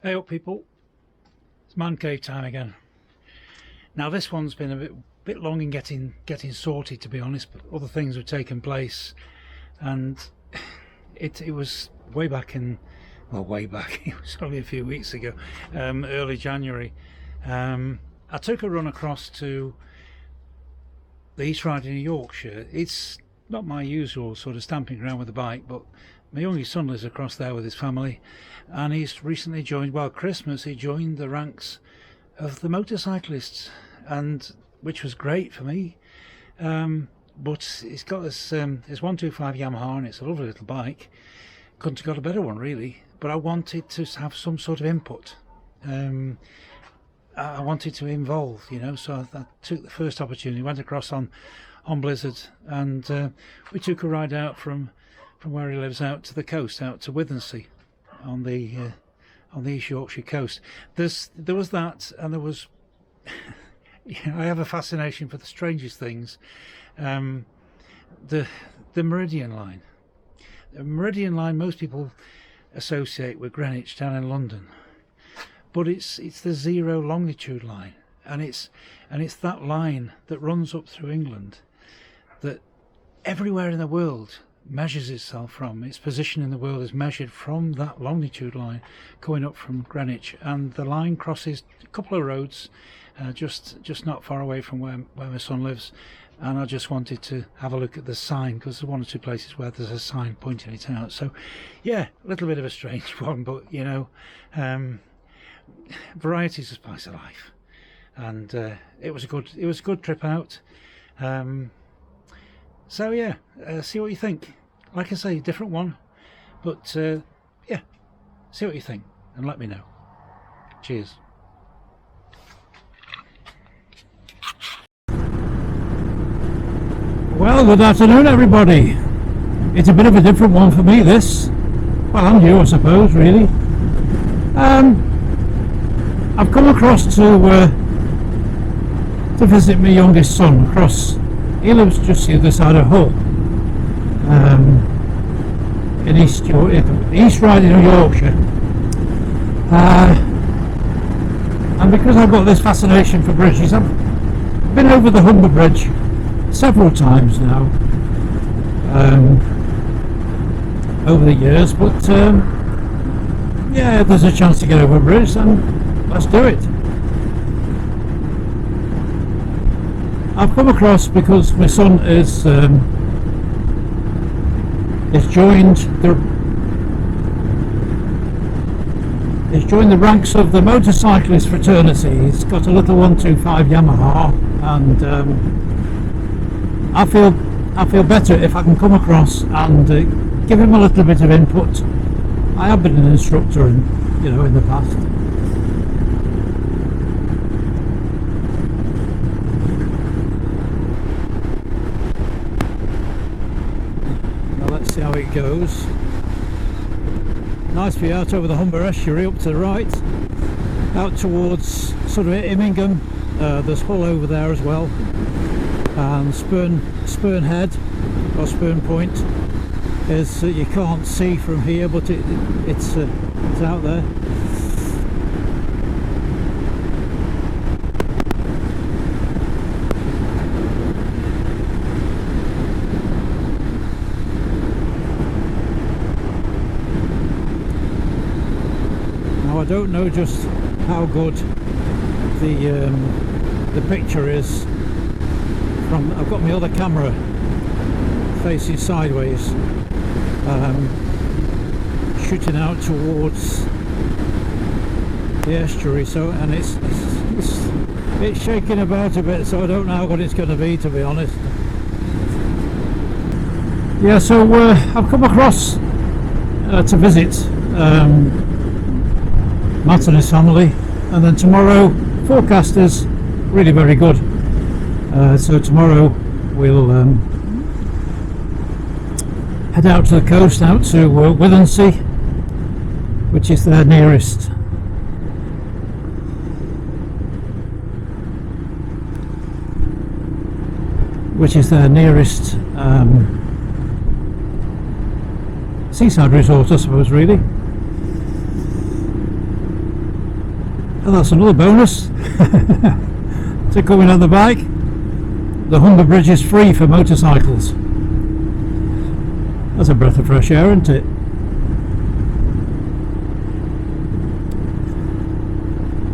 Hey up people, it's man cave time again. Now this one's been a bit long in getting sorted, to be honest, but other things have taken place, and it was way back, it was only a few weeks ago, early January. I took a run across to the East Riding of Yorkshire. It's not my usual sort of stamping ground with a bike, but my youngest son lives across there with his family, and he's recently joined, well, Christmas, he joined the ranks of the motorcyclists, and which was great for me. But he's got this 125 Yamaha, and it's a lovely little bike. Couldn't have got a better one really, but I wanted to have some sort of input. I wanted to involve, so I took the first opportunity, went across on Blizzard, and we took a ride out from where he lives out to the coast, out to Withernsea on the East Yorkshire coast. There was that, and there was I have a fascination for the strangest things. The Meridian line. The Meridian line most people associate with Greenwich down in London, but it's the zero longitude line, and it's that line that runs up through England that everywhere in the world measures itself from. Its position in the world is measured from that longitude line going up from Greenwich, and the line crosses a couple of roads just not far away from where my son lives, and I just wanted to have a look at the sign, because there's one or two places where there's a sign pointing it out. So yeah, a little bit of a strange one, but variety is the spice of life, and it was a good trip out. So yeah, see what you think. Like I say, different one, but yeah, see what you think and let me know. Cheers. Well, good afternoon everybody. It's a bit of a different one for me, this. Well, and you, I suppose, really. I've come across to visit my youngest son across. He lives just the other side of Hull, in East Riding of Yorkshire, and because I've got this fascination for bridges, I've been over the Humber Bridge several times now, over the years, but yeah, if there's a chance to get over a bridge, then let's do it. I've come across because my son is joined the ranks of the motorcyclist fraternity. He's got a little 125 Yamaha, and I feel better if I can come across and give him a little bit of input. I have been an instructor in the past. See how it goes. Nice view out over the Humber estuary up to the right, out towards sort of Immingham. There's Hull over there as well, and Spurn Head or Spurn Point is you can't see from here, but it's out there. I don't know just how good the picture is from. I've got my other camera facing sideways, shooting out towards the estuary. So, and it's shaking about a bit, so I don't know how good it's going to be, to be honest. Yeah, so I've come across to visit Matt and his family, and then tomorrow forecast is really very good, so tomorrow we'll head out to the coast, out to Withernsea, which is their nearest seaside resort, I suppose, really. And that's another bonus to coming on the bike. The Humber Bridge is free for motorcycles. That's a breath of fresh air, isn't it?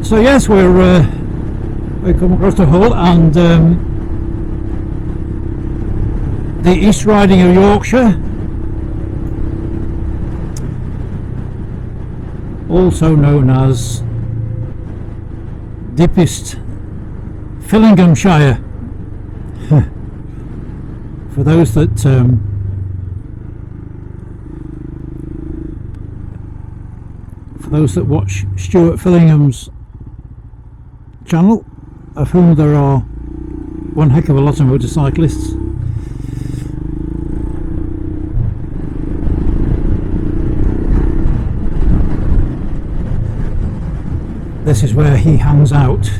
So yes, we come across the Hull and the East Riding of Yorkshire, also known as Deepest Fillinghamshire. For those that watch Stuart Fillingham's channel, of whom there are one heck of a lot of motorcyclists, this is where he hangs out.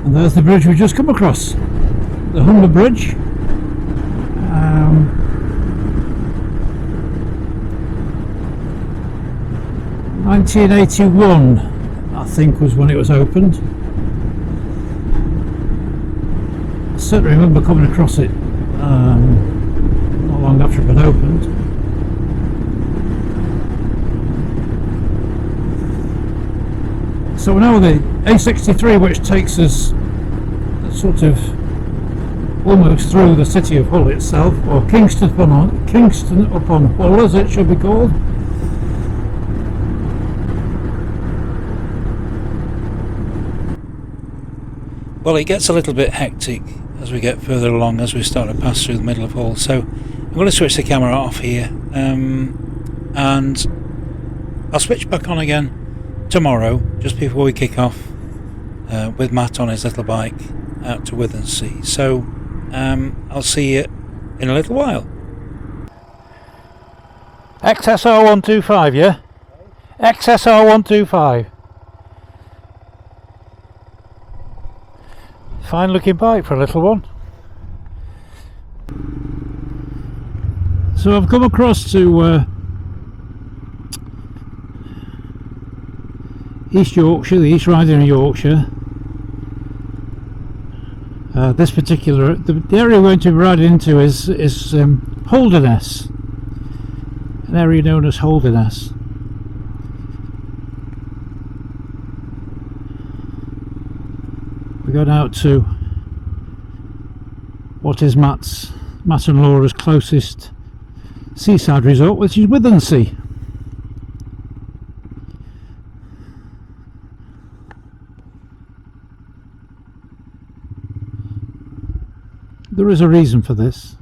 And there's the bridge we've just come across, the Humber Bridge. 1981, I think, was when it was opened. I certainly remember coming across it not long after it had opened. So we're now on the A63, which takes us sort of almost through the city of Hull itself, or Kingston upon Hull, as it should be called. Well, it gets a little bit hectic as we get further along, as we start to pass through the middle of Hull. So I'm going to switch the camera off here, and I'll switch back on again tomorrow, just before we kick off with Matt on his little bike out to Withernsea. So I'll see you in a little while. XSR 125, yeah? XSR 125. Fine looking bike for a little one. So I've come across to East Yorkshire, the East Riding of Yorkshire. This particular, the area we're going to be riding into is Holderness, an area known as Holderness. We're going out to what is Matt and Laura's closest seaside resort, which is Withernsea. There is a reason for this.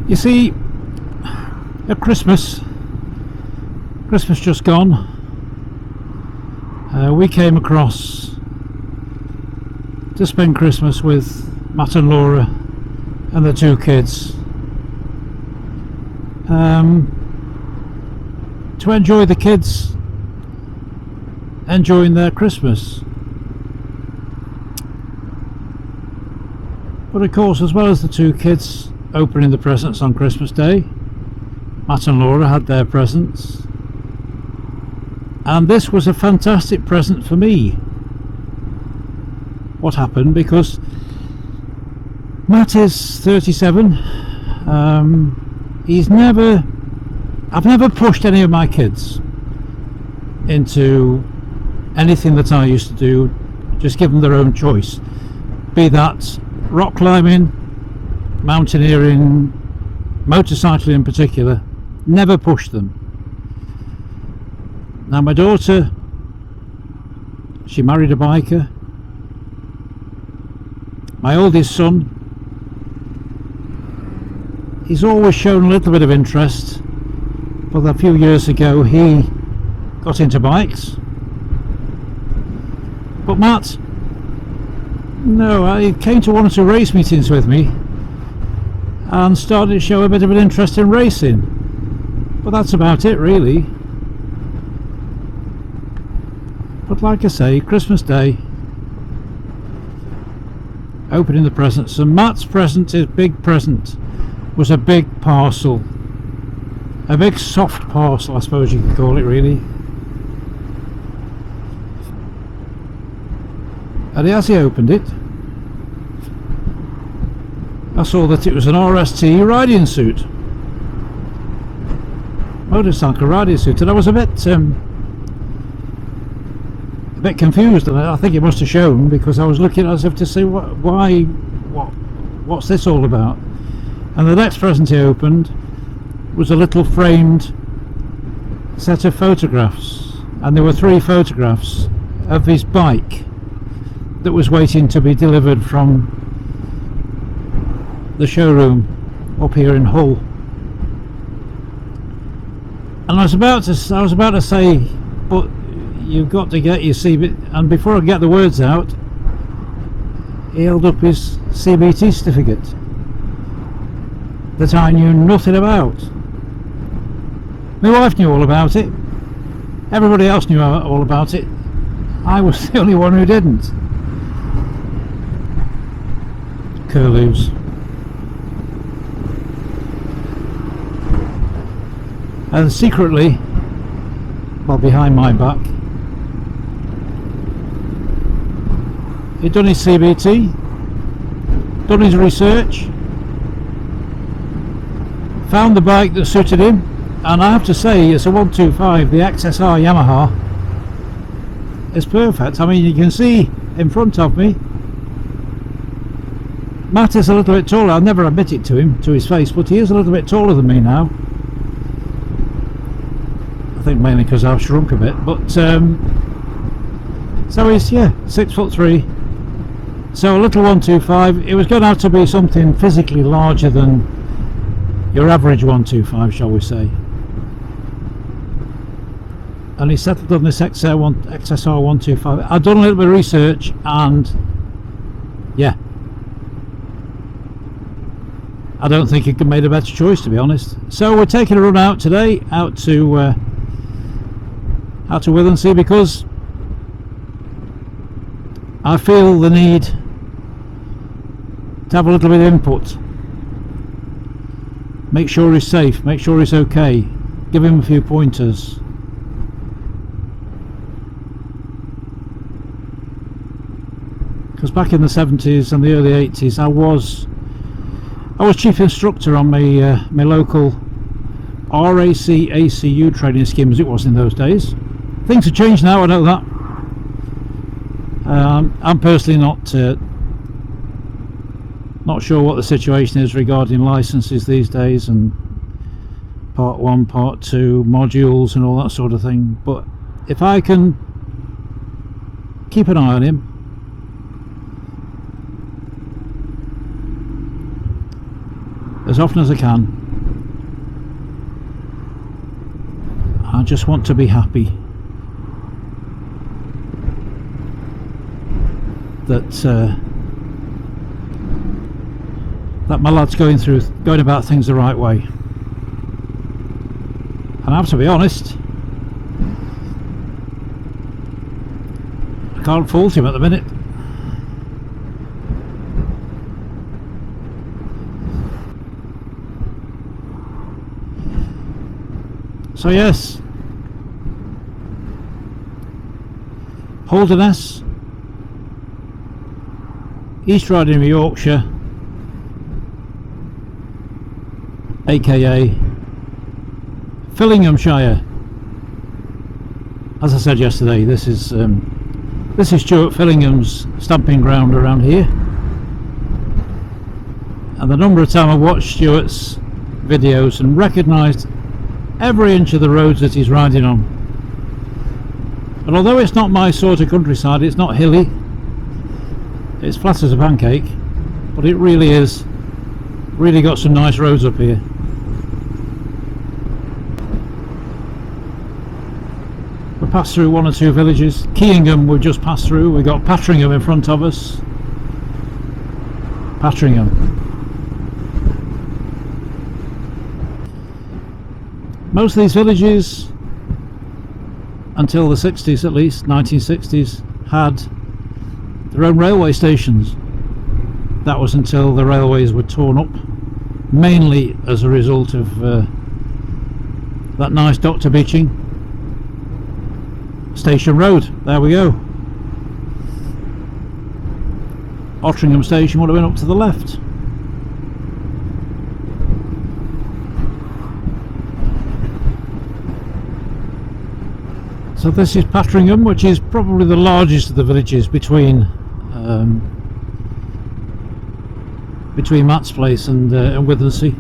You see, at Christmas just gone, we came across to spend Christmas with Matt and Laura and the two kids, to enjoy the kids enjoying their Christmas. But of course, as well as the two kids opening the presents on Christmas Day, Matt and Laura had their presents, and this was a fantastic present for me. What happened, because Matt is 37, I've never pushed any of my kids into anything that I used to do, just give them their own choice, be that rock climbing, mountaineering, motorcycling in particular. Never pushed them. Now my daughter, she married a biker, my oldest son, he's always shown a little bit of interest, but a few years ago he got into bikes. But Matt, no, he came to one or two race meetings with me and started to show a bit of an interest in racing, but that's about it really. But like I say, Christmas Day, opening the presents, and Matt's present, his big present, was a big parcel, a big soft parcel I suppose you could call it really. And as he opened it, I saw that it was an RST riding suit, motorcycle riding suit, and I was a bit confused, and I think it must have shown, because I was looking as if to see what's this all about. And the next present he opened was a little framed set of photographs, and there were 3 photographs of his bike that was waiting to be delivered from the showroom up here in Hull. And I was about to say, but you've got to get your CBT, and before I get the words out, he held up his CBT certificate that I knew nothing about. My wife knew all about it, everybody else knew all about it, I was the only one who didn't. Curlews. And secretly, well, behind my back, he'd done his CBT, done his research, found the bike that suited him, and I have to say, it's a 125, the XSR Yamaha. It's perfect. I mean, you can see in front of me, Matt is a little bit taller. I'll never admit it to him, to his face, but he is a little bit taller than me now. I think mainly because I've shrunk a bit, but so he's 6'3". So a little 125. It was going to have to be something physically larger than your average 125, shall we say. And he settled on this XSR 125. I've done a little bit of research, and yeah, I don't think he could have made a better choice, to be honest. So we're taking a run out today, out to Withernsea, because I feel the need to have a little bit of input. Make sure he's safe, make sure he's okay, give him a few pointers. Because back in the 70s and the early 80s I was chief instructor on my local RAC ACU training scheme, as it was in those days. Things have changed now, I know that. I'm personally not sure what the situation is regarding licenses these days, and part 1, part 2, modules and all that sort of thing, but if I can keep an eye on him, as often as I can, I just want to be happy that that my lad's going about things the right way. And I have to be honest, I can't fault him at the minute. So yes, Holderness, East Riding of Yorkshire, aka Fillinghamshire. As I said yesterday, this is Stuart Fillingham's stamping ground around here, and the number of times I've watched Stuart's videos and recognised every inch of the roads that he's riding on. And although it's not my sort of countryside, it's not hilly, it's flat as a pancake, but it really is, really got some nice roads up here. We passed through one or two villages. Keyingham we've just passed through. We've got Patteringham in front of us. Patteringham. Most of these villages, until the 60s at least, 1960s, had their own railway stations. That was until the railways were torn up, mainly as a result of that nice Dr. Beeching Station Road. There we go. Otteringham Station would have been up to the left. So this is Patteringham, which is probably the largest of the villages between Matt's place and Withernsea.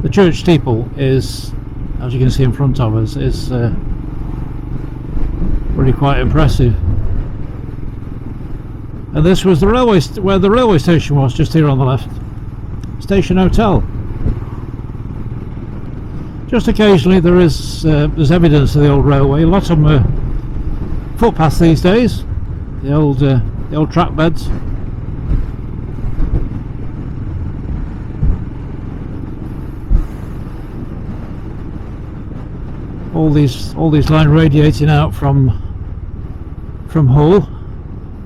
The church steeple is, as you can see in front of us, is really quite impressive. And this was the railway, where the railway station was, just here on the left. Station Hotel. Just occasionally there's evidence of the old railway. A lot of them are footpaths these days. The old track beds. All these lines radiating out from Hull,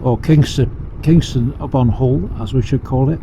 or Kingston upon Hull, as we should call it.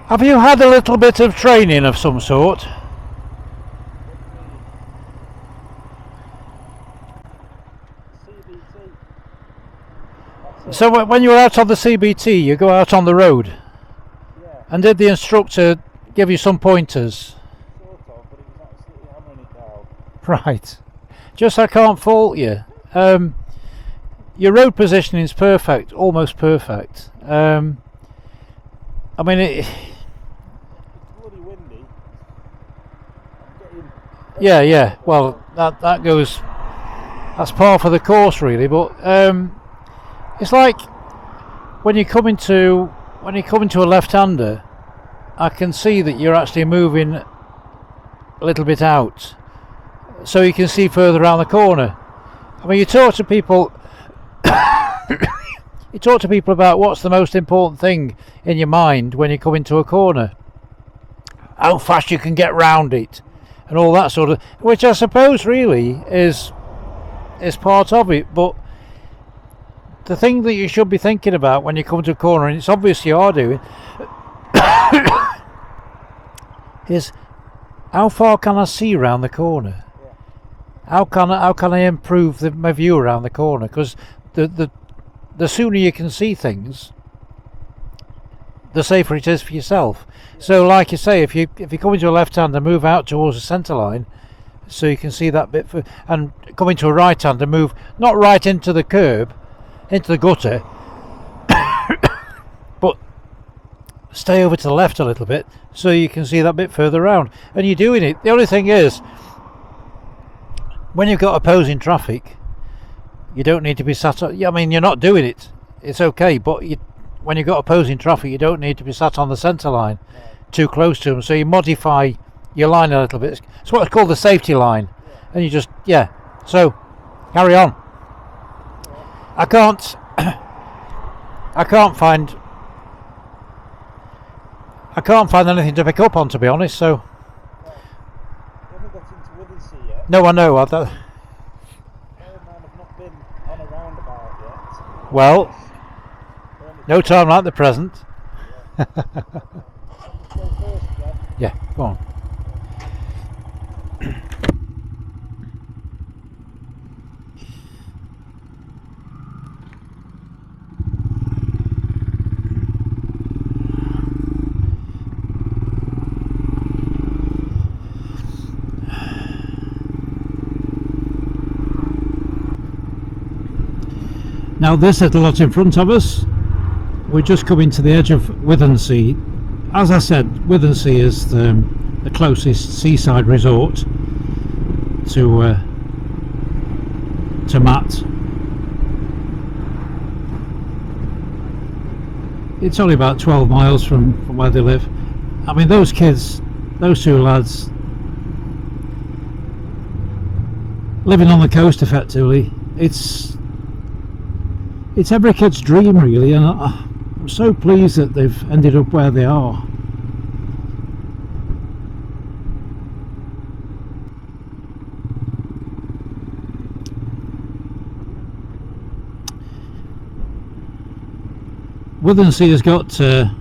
Have you had a little bit of training of some sort? So when you were out on the CBT, you go out on the road? Yeah. And did the instructor give you some pointers? Sort of, but it was absolutely hammering it down. Right. Just I can't fault you. Your road positioning is perfect, almost perfect. I mean, It's bloody windy. yeah. Well, that goes. That's par for the course, really. But it's like when you come into a left-hander, I can see that you're actually moving a little bit out, so you can see further around the corner. I mean, you talk to people. You talk to people about what's the most important thing in your mind when you come into a corner, how fast you can get round it, and all that sort of, which I suppose really is part of it. But the thing that you should be thinking about when you come to a corner, and it's obvious you are doing, is how far can I see round the corner? How can I improve my view around the corner? Because the sooner you can see things, the safer it is for yourself. So like you say, if you come into a left hand and move out towards the centre line, so you can see that bit, and come into a right hand and move not right into the curb, into the gutter, but stay over to the left a little bit so you can see that bit further round. And you're doing it. The only thing is, when you've got opposing traffic, you don't need to be sat on, I mean, you're not doing it, it's okay, but when you've got opposing traffic, you don't need to be sat on the centre line too close to them, so you modify your line a little bit. It's what's called the safety line, and you just, so carry on. I can't find anything to pick up on, to be honest, so. When we got into Withernsea, No, I know. I don't. I've not been on a roundabout yet. Well, no time like the present. Let's go first then. Yeah, go on. Now this little lot in front of us, we're just coming to the edge of Withernsea. As I said, Withernsea is the closest seaside resort to Matt. It's only about 12 miles from where they live. I mean, those kids, those two lads, living on the coast effectively, it's every kid's dream really, and I'm so pleased that they've ended up where they are. Withernsea has got a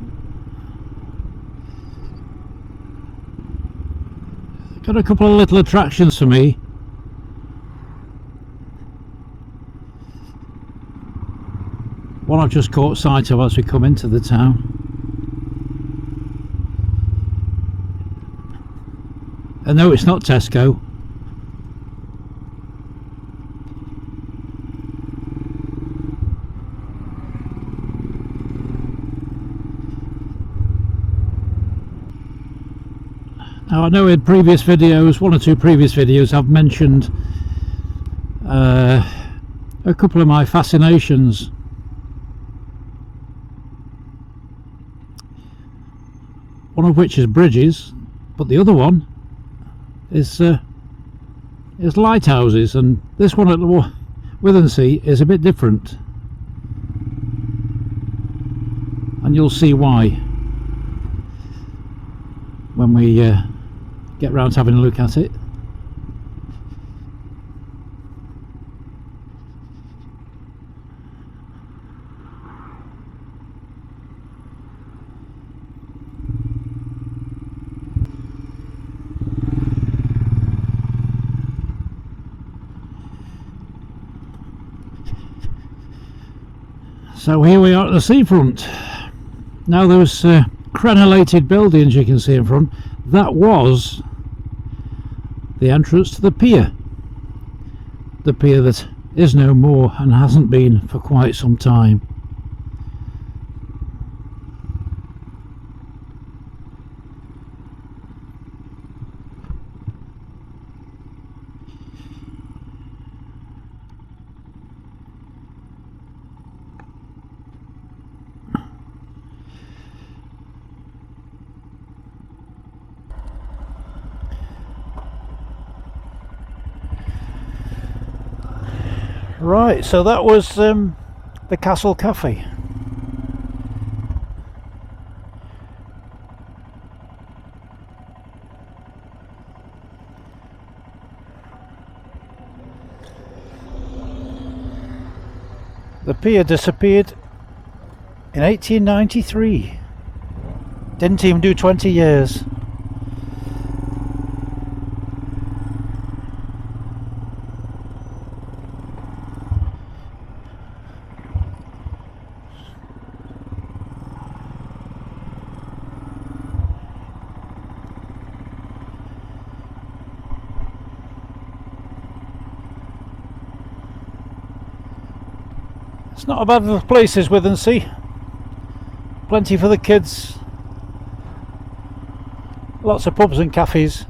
couple of little attractions for me. One I've just caught sight of as we come into the town. And no, it's not Tesco. Now I know in previous videos, one or two previous videos, I've mentioned a couple of my fascinations. One of which is bridges, but the other one is lighthouses, and this one at Withernsea is a bit different, and you'll see why when we get round to having a look at it. So here we are at the seafront. Now those crenellated buildings you can see in front, that was the entrance to the pier. The pier that is no more and hasn't been for quite some time. Right, so that was the Castle Cafe. The pier disappeared in 1893. Didn't even do 20 years. It's not a bad little place, is Withernsea. Plenty for the kids. Lots of pubs and cafes.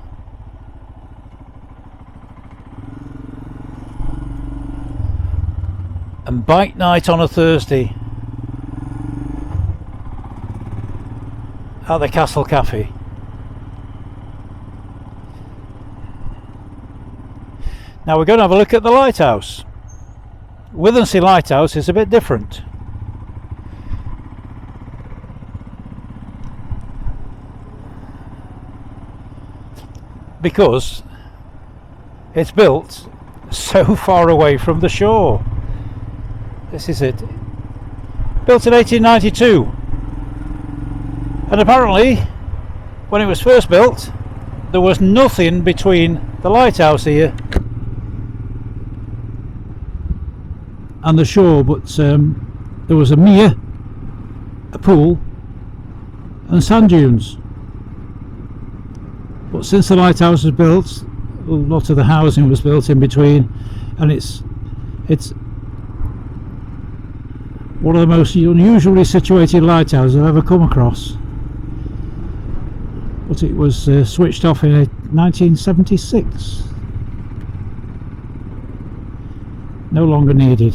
And bike night on a Thursday at the Castle Cafe. Now we're going to have a look at the lighthouse. Withernsea Lighthouse is a bit different. Because it's built so far away from the shore. This is it. Built in 1892. And apparently, when it was first built, there was nothing between the lighthouse here and the shore, but there was a mere, a pool and sand dunes. But since the lighthouse was built, a lot of the housing was built in between, and it's one of the most unusually situated lighthouses I've ever come across. But it was switched off in 1976. No longer needed.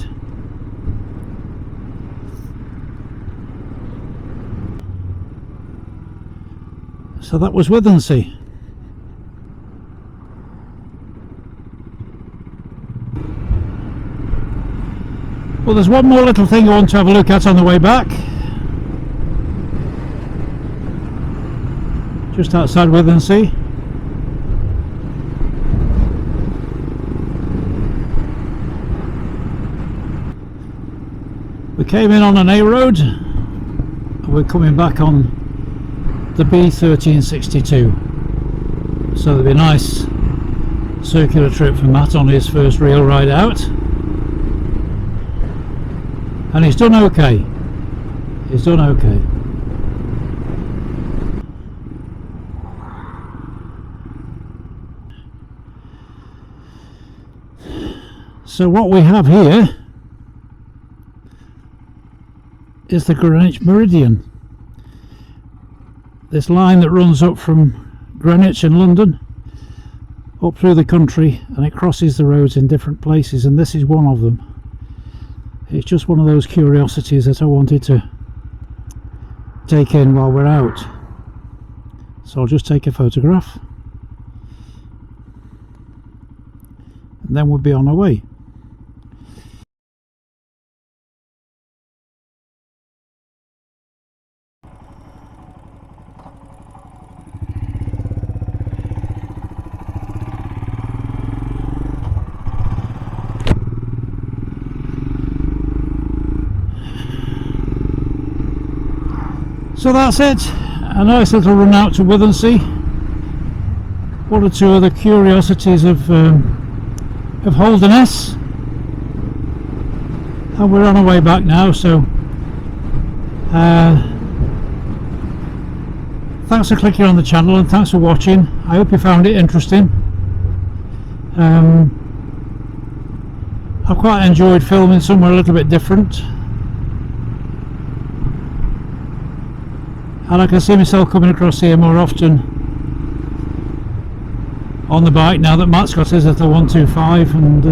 So that was Withernsea. Well, there's one more little thing I want to have a look at on the way back. Just outside Withernsea. We came in on an A road and we're coming back on the B1362. So there'll be a nice circular trip for Matt on his first real ride out. And he's done okay. He's done okay. So what we have here is the Greenwich Meridian. This line that runs up from Greenwich and London up through the country, and it crosses the roads in different places, and this is one of them. It's just one of those curiosities that I wanted to take in while we're out. So I'll just take a photograph and then we'll be on our way. So that's it, a nice little run out to Withernsea. One or two other curiosities of Holderness, and we're on our way back now. So thanks for clicking on the channel and thanks for watching. I hope you found it interesting. I quite enjoyed filming somewhere a little bit different. And I can see myself coming across here more often on the bike now that Matt's got his at the 125 and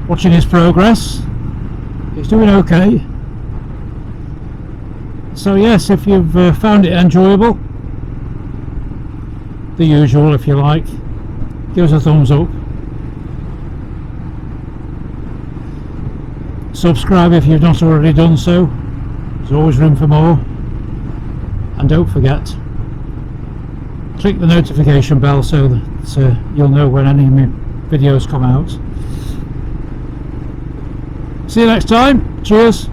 watching his progress. He's doing okay. So yes, if you've found it enjoyable, the usual if you like, give us a thumbs up. Subscribe if you've not already done so. There's always room for more. And don't forget, click the notification bell so that you'll know when any of my videos come out. See you next time. Cheers.